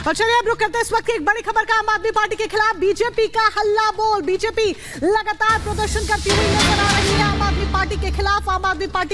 और चलिए अब रुक करते हैं इस वक्त की एक बड़ी खबर का। आम आदमी पार्टी के खिलाफ बीजेपी का हल्ला बोल। बीजेपी लगातार प्रदर्शन करती हुई नजर आ रही है। आम आदमी पार्टी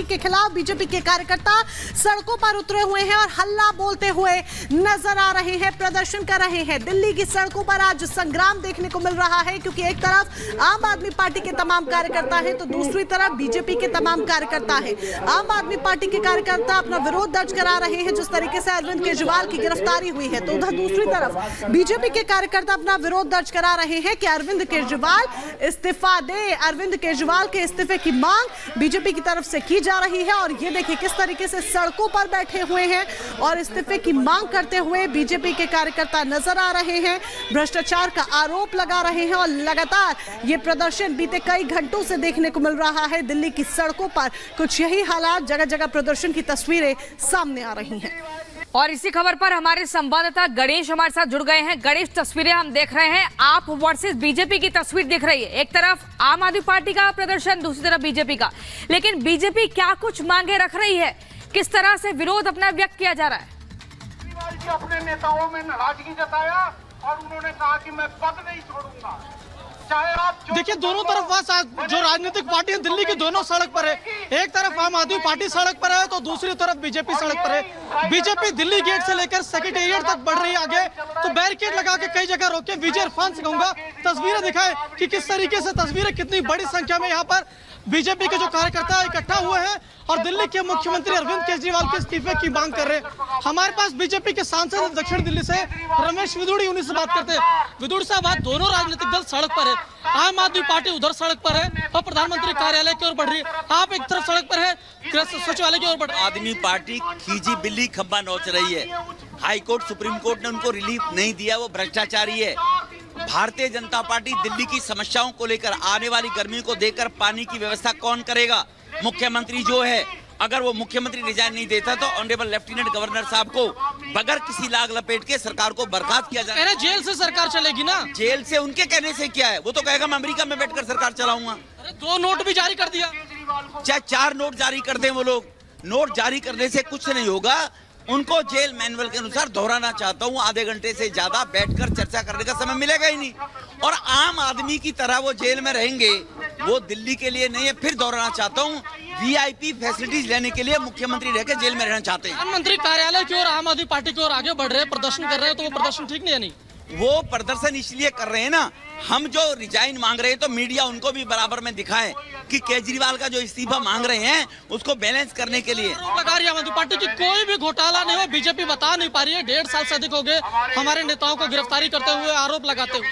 के खिलाफ बीजेपी के कार्यकर्ता सड़कों पर उतरे हुए हैं और हल्ला बोलते हुए नजर आ रहे हैं, प्रदर्शन कर रहे हैं। दिल्ली की सड़कों पर आज संग्राम देखने को मिल रहा है, क्योंकि एक तरफ आम आदमी पार्टी के तमाम कार्यकर्ता हैं तो दूसरी तरफ बीजेपी के तमाम कार्यकर्ता हैं। आम आदमी पार्टी के कार्यकर्ता अपना विरोध दर्ज करा रहे हैं जिस तरीके से अरविंद केजरीवाल की गिरफ्तारी हुई है, तो उधर दूसरी तरफ बीजेपी के कार्यकर्ता अपना विरोध दर्ज करा रहे हैं कि अरविंद केजरीवाल इस्तीफा दे। अरविंद केजरीवाल के इस्तीफे की मांग बीजेपी की तरफ से की जा रही है और ये देखिए किस तरीके से सड़कों पर बैठे हुए हैं और इस्तीफे की मांग करते हुए बीजेपी के कार्यकर्ता नजर आ रहे हैं। भ्रष्टाचार का आरोप लगा रहे हैं और लगातार ये प्रदर्शन बीते कई घंटों से देखने को मिल रहा है। दिल्ली की सड़कों पर कुछ यही हालात, जगह जगह प्रदर्शन की तस्वीरें सामने आ रही हैं। और इसी खबर पर हमारे संवाददाता गणेश हमारे साथ जुड़ गए हैं। गणेश, तस्वीरें हम देख रहे हैं, आप वर्सेस बीजेपी की तस्वीर दिख रही है। एक तरफ आम आदमी पार्टी का प्रदर्शन, दूसरी तरफ बीजेपी का। लेकिन बीजेपी क्या कुछ मांगे रख रही है, किस तरह से विरोध अपना व्यक्त किया जा रहा है? अपने नेताओं में नाराजगी जताया और उन्होंने कहा कि मैं पद नहीं छोड़ूंगा। देखिए, दोनों तरफ जो राजनीतिक पार्टी है दिल्ली की, दोनों सड़क पर है। एक तरफ आम आदमी पार्टी सड़क पर है तो दूसरी तरफ बीजेपी सड़क पर है। बीजेपी दिल्ली गेट से लेकर सेक्रेटेरिएट तक बढ़ रही है आगे, तो बैरिकेड लगा के कई जगह रोके। विजय इरफान से कहूंगा तस्वीरें दिखाए कि किस तरीके से तस्वीरें, कितनी बड़ी संख्या में यहाँ पर बीजेपी के जो कार्यकर्ता इकट्ठा हुए हैं और दिल्ली के मुख्यमंत्री अरविंद केजरीवाल के इस्तीफे की मांग कर रहे हैं। हमारे पास बीजेपी के सांसद दक्षिण दिल्ली से रमेश विदुड़ी, उन्हीं से बात करते हैं। विदुड़ी साहब, आज दोनों राजनीतिक दल सड़क पर है। आम आदमी पार्टी उधर सड़क पर है और प्रधानमंत्री कार्यालय की ओर बढ़ रही है। आप एक तरफ सड़क पर है, सचिवालय की ओर बढ़ रही है। आदमी पार्टी खींची बिल्ली खंबा नोच रही है। हाई कोर्ट, सुप्रीम कोर्ट ने उनको रिलीफ नहीं दिया, वो भ्रष्टाचारी है। भारतीय जनता पार्टी दिल्ली की समस्याओं को लेकर, आने वाली गर्मी को देखकर पानी की व्यवस्था कौन करेगा? मुख्यमंत्री जो है, अगर वो मुख्यमंत्री रिजाइन नहीं देता तो ऑनरेबल लेफ्टिनेंट गवर्नर साहब को बगैर किसी लाग लपेट के सरकार को बर्खास्त किया जाए। जेल से सरकार चलेगी ना? जेल से उनके कहने से क्या है? वो तो कहेगा मैं अमेरिका में बैठकर सरकार चलाऊंगा। 2 नोट भी जारी कर दिया, चाहे 4 नोट जारी कर दें वो लोग। नोट जारी करने से कुछ नहीं होगा। उनको जेल मैनुअल के अनुसार दोहराना चाहता हूँ, आधे घंटे से ज्यादा बैठकर चर्चा करने का समय मिलेगा ही नहीं। और आम आदमी की तरह वो जेल में रहेंगे, वो दिल्ली के लिए नहीं है। फिर दोहराना चाहता हूँ, वीआईपी फैसिलिटीज लेने के लिए मुख्यमंत्री रहकर जेल में रहना चाहते हैं। प्रधानमंत्री कार्यालय की ओर आम आदमी पार्टी की ओर आगे बढ़ रहे हैं, प्रदर्शन कर रहे हैं, तो वो प्रदर्शन ठीक नहीं है? नहीं, वो प्रदर्शन इसलिए कर रहे हैं ना, हम जो रिजाइन मांग रहे हैं तो मीडिया उनको भी बराबर में दिखाए कि केजरीवाल का जो इस्तीफा मांग रहे हैं उसको बैलेंस करने के लिए। लगा रही है आम आदमी पार्टी की कोई भी घोटाला नहीं हो, बीजेपी बता नहीं पा रही है। 1.5 साल से अधिक हो गए हमारे नेताओं को गिरफ्तारी करते हुए, आरोप लगाते हुए।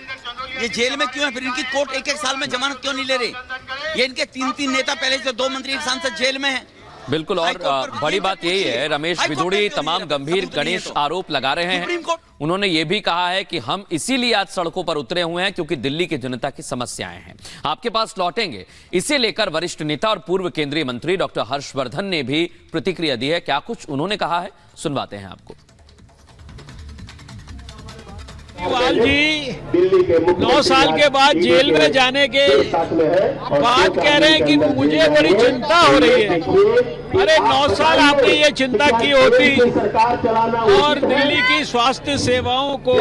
ये जेल में क्यों है? फिर इनकी कोर्ट 1-1 साल में जमानत क्यों नहीं ले रहे? ये इनके 3-3 नेता पहले से 2 मंत्री, 1 सांसद जेल में है। बिल्कुल, और बड़ी बात यही है, रमेश विदुड़ी तमाम गंभीर गणेश आरोप लगा रहे हैं। उन्होंने ये भी कहा है कि हम इसीलिए आज सड़कों पर उतरे हुए हैं क्योंकि दिल्ली की जनता की समस्याएं हैं, आपके पास लौटेंगे। इसे लेकर वरिष्ठ नेता और पूर्व केंद्रीय मंत्री डॉक्टर हर्षवर्धन ने भी प्रतिक्रिया दी है। क्या कुछ उन्होंने कहा है, सुनवाते हैं आपको। केजरीवाल जी 9 साल के बाद जेल में जाने के बाद कह रहे हैं कि मुझे बड़ी चिंता हो रही है। अरे 9 साल आपने ये चिंता की होती और दिल्ली की स्वास्थ्य सेवाओं को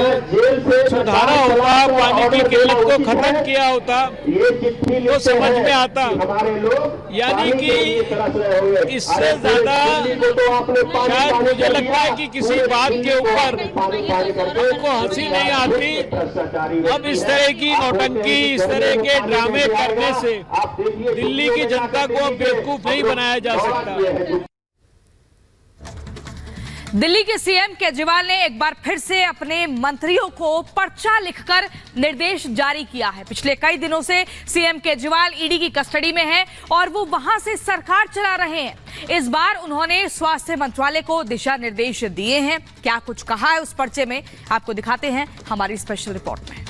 सुधारा होता, पानी की किल्लत को खत्म किया होता तो समझ में आता। यानी कि इससे ज्यादा शायद मुझे लगता है कि किसी बात के ऊपर हमको हंसी नहीं आती। अब इस तरह की नौटंकी, इस तरह के ड्रामे करने से दिल्ली की जनता को अब बेवकूफ नहीं बनाया जा सकता। दिल्ली के सीएम केजरीवाल ने एक बार फिर से अपने मंत्रियों को पर्चा लिखकर निर्देश जारी किया है। पिछले कई दिनों से सीएम केजरीवाल ईडी की कस्टडी में हैं और वो वहां से सरकार चला रहे हैं। इस बार उन्होंने स्वास्थ्य मंत्रालय को दिशा निर्देश दिए हैं। क्या कुछ कहा है उस पर्चे में, आपको दिखाते हैं हमारी स्पेशल रिपोर्ट में।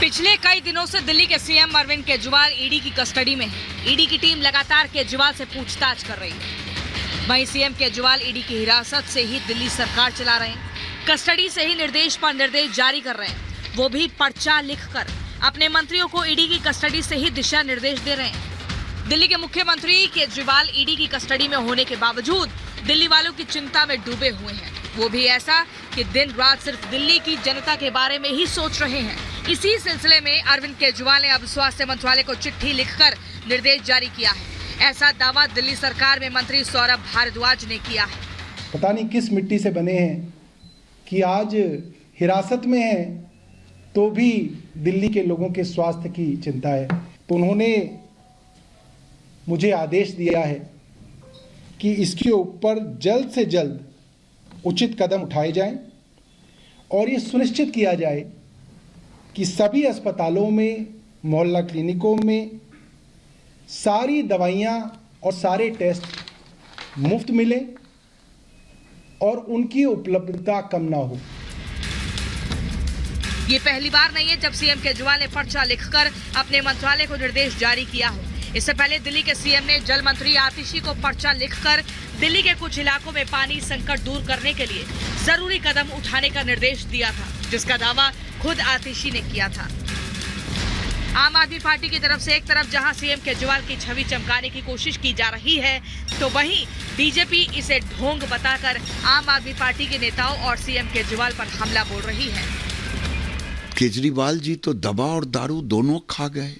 पिछले कई दिनों से दिल्ली के सीएम अरविंद केजरीवाल ईडी की कस्टडी में है। ईडी की टीम लगातार केजरीवाल से पूछताछ कर रही है। वहीं सीएम केजरीवाल ईडी की हिरासत से ही दिल्ली सरकार चला रहे हैं, कस्टडी से ही निर्देश पर निर्देश जारी कर रहे हैं, वो भी पर्चा लिखकर। अपने मंत्रियों को ईडी की कस्टडी से ही दिशा निर्देश दे रहे हैं। दिल्ली के मुख्यमंत्री केजरीवाल ईडी की कस्टडी में होने के बावजूद दिल्ली वालों की चिंता में डूबे हुए हैं, वो भी ऐसा कि दिन रात सिर्फ दिल्ली की जनता के बारे में ही सोच रहे हैं। इसी सिलसिले में अरविंद केजरीवाल ने अब स्वास्थ्य मंत्रालय को चिट्ठी लिखकर निर्देश जारी किया है। ऐसा दावा दिल्ली सरकार में मंत्री सौरभ भारद्वाज ने किया है। पता नहीं किस मिट्टी से बने हैं कि आज हिरासत में हैं तो भी दिल्ली के लोगों के स्वास्थ्य की चिंता है। तो उन्होंने मुझे आदेश दिया है कि इसके ऊपर जल्द से जल्द उचित कदम उठाए जाएं और ये सुनिश्चित किया जाए कि सभी अस्पतालों में, मोहल्ला क्लिनिकों में सारी दवाइयाँ और सारे टेस्ट मुफ्त मिलें और उनकी उपलब्धता कम ना हो। ये पहली बार नहीं है जब सीएम केजरीवाल ने पर्चा लिखकर अपने मंत्रालय को निर्देश जारी किया हो। इससे पहले दिल्ली के सीएम ने जल मंत्री आतिशी को पर्चा लिखकर दिल्ली के कुछ इलाकों में पानी संकट दूर करने के लिए जरूरी कदम उठाने का निर्देश दिया था, जिसका दावा खुद आतिशी ने किया था। आम आदमी पार्टी की तरफ से एक तरफ जहां सीएम केजरीवाल की छवि चमकाने की कोशिश की जा रही है, तो वहीं बीजेपी इसे ढोंग बताकर आम आदमी पार्टी के नेताओं और सीएम केजरीवाल पर हमला बोल रही है। केजरीवाल जी तो दवा और दारू दोनों खा गए।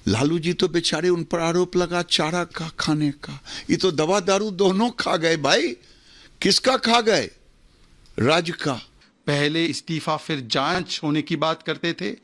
लालू जी तो बेचारे उन पर आरोप लगा चारा का खाने का, ये तो दवा दारू दोनों खा गए। भाई किसका खा गए? राज्य का। पहले इस्तीफा फिर जांच होने की बात करते थे,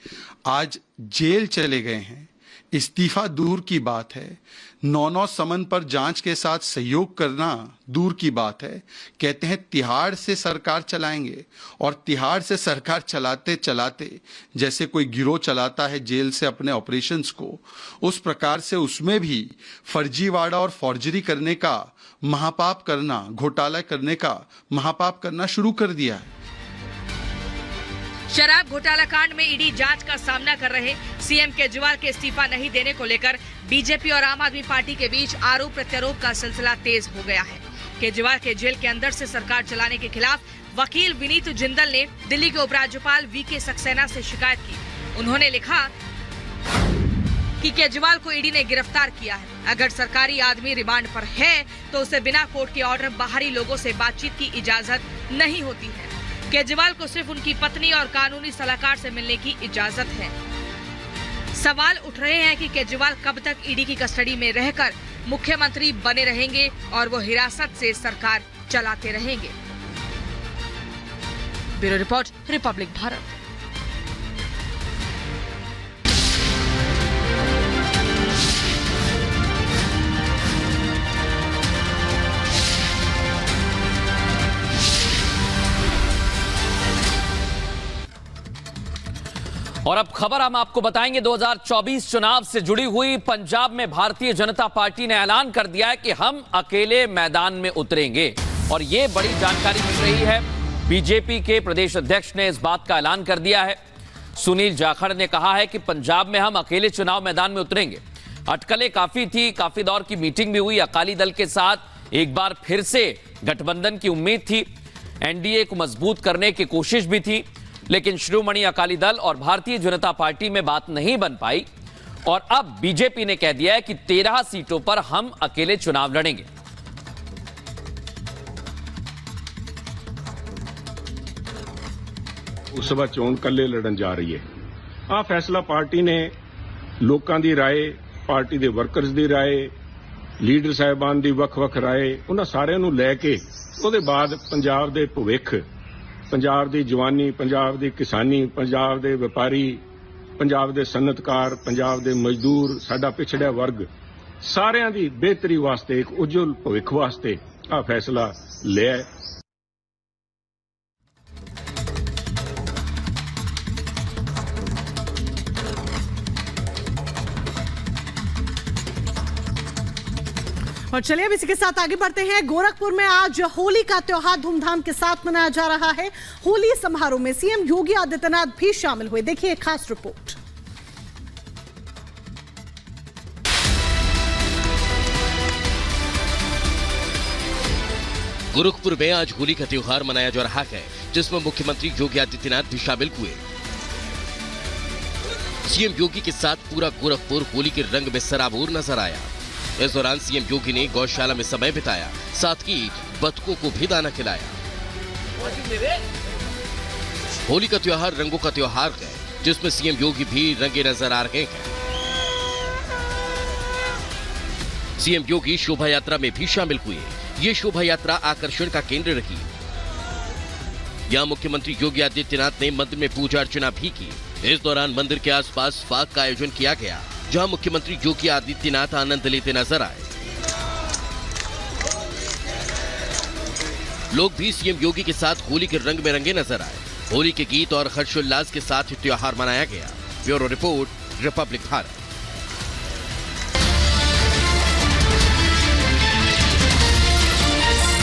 आज जेल चले गए हैं। इस्तीफा दूर की बात है, 9 समन पर जांच के साथ सहयोग करना दूर की बात है। कहते हैं तिहाड़ से सरकार चलाएंगे, और तिहाड़ से सरकार चलाते चलाते जैसे कोई गिरोह चलाता है जेल से अपने ऑपरेशंस को, उस प्रकार से उसमें भी फर्जीवाड़ा और फॉर्जरी करने का महापाप करना, घोटाला करने का महापाप करना शुरू कर दिया है। शराब घोटाला कांड में ईडी जांच का सामना कर रहे सीएम केजरीवाल के इस्तीफा नहीं देने को लेकर बीजेपी और आम आदमी पार्टी के बीच आरोप प्रत्यारोप का सिलसिला तेज हो गया है। केजरीवाल के जेल के अंदर से सरकार चलाने के खिलाफ वकील विनीत जिंदल ने दिल्ली के उपराज्यपाल वीके सक्सेना से शिकायत की। उन्होंने लिखा कि केजरीवाल को ईडी ने गिरफ्तार किया है। अगर सरकारी आदमी रिमांड पर है तो उसे बिना कोर्ट के ऑर्डर बाहरी लोगों से बातचीत की इजाजत नहीं होती है। केजरीवाल को सिर्फ उनकी पत्नी और कानूनी सलाहकार से मिलने की इजाजत है। सवाल उठ रहे हैं कि केजरीवाल कब तक ईडी की कस्टडी में रहकर मुख्यमंत्री बने रहेंगे और वो हिरासत से सरकार चलाते रहेंगे। Bureau report, Republic Bharat. और अब खबर हम आपको बताएंगे 2024 चुनाव से जुड़ी हुई। पंजाब में भारतीय जनता पार्टी ने ऐलान कर दिया है कि हम अकेले मैदान में उतरेंगे, और ये बड़ी जानकारी मिल रही है। बीजेपी के प्रदेश अध्यक्ष ने इस बात का ऐलान कर दिया है। सुनील जाखड़ ने कहा है कि पंजाब में हम अकेले चुनाव मैदान में उतरेंगे। अटकलें काफी थी, काफी दौर की मीटिंग भी हुई अकाली दल के साथ। एक बार फिर से गठबंधन की उम्मीद थी, एनडीए को मजबूत करने की कोशिश भी थी, लेकिन शिरोमणि अकाली दल और भारतीय जनता पार्टी में बात नहीं बन पाई, और अब बीजेपी ने कह दिया है कि 13 सीटों पर हम अकेले चुनाव लड़ेंगे। उस सभा चोन कल्ले लड़न जा रही है। आ फैसला पार्टी ने लोकां दी राय, पार्टी दे वर्कर्स दी राय, लीडर साहिबान दी वख-वख राय, उन्हां सारिਆਂ ਨੂੰ ਲੈ ਕੇ ਉਹਦੇ ਬਾਅਦ ਪੰਜਾਬ ਦੇ ਭਵਿੱਖ, पंजाब की जवानी, पंजाब की किसानी, पंजाब के व्यापारी, पंजाब के सन्नतकार, पंजाब के मजदूर, साडा पिछड़ा वर्ग, सारिਆਂ की बेहतरी वास्ते, एक उज्जवल भविख वास्ते आ फैसला लिया। और चलिए अब इसी के साथ आगे बढ़ते हैं। गोरखपुर में आज होली का त्योहार धूमधाम के साथ मनाया जा रहा है। होली समारोह में सीएम योगी आदित्यनाथ भी शामिल हुए। देखिए एक खास रिपोर्ट। गोरखपुर में आज होली का त्योहार मनाया जा रहा है, जिसमें मुख्यमंत्री योगी आदित्यनाथ भी शामिल हुए। सीएम योगी के साथ पूरा गोरखपुर होली के रंग में सराबोर नजर आया। इस दौरान सीएम योगी ने गौशाला में समय बिताया, साथ ही बतखों को भी दाना खिलाया। होली का त्योहार रंगों का त्योहार है, जिसमें सीएम योगी भी रंगे नजर आ रहे हैं। सीएम योगी शोभा यात्रा में भी शामिल हुए। ये शोभा यात्रा आकर्षण का केंद्र रही। यहां मुख्यमंत्री योगी आदित्यनाथ ने मंदिर में पूजा अर्चना भी की। इस दौरान मंदिर के आसपास फाग का आयोजन किया गया, जहां मुख्यमंत्री योगी आदित्यनाथ आनंद लेते नजर आए। लोग भी सीएम योगी के साथ होली के रंग में रंगे नजर आए। होली के गीत और हर्षोल्लास के साथ त्योहार मनाया गया। Bureau report, Republic Bharat.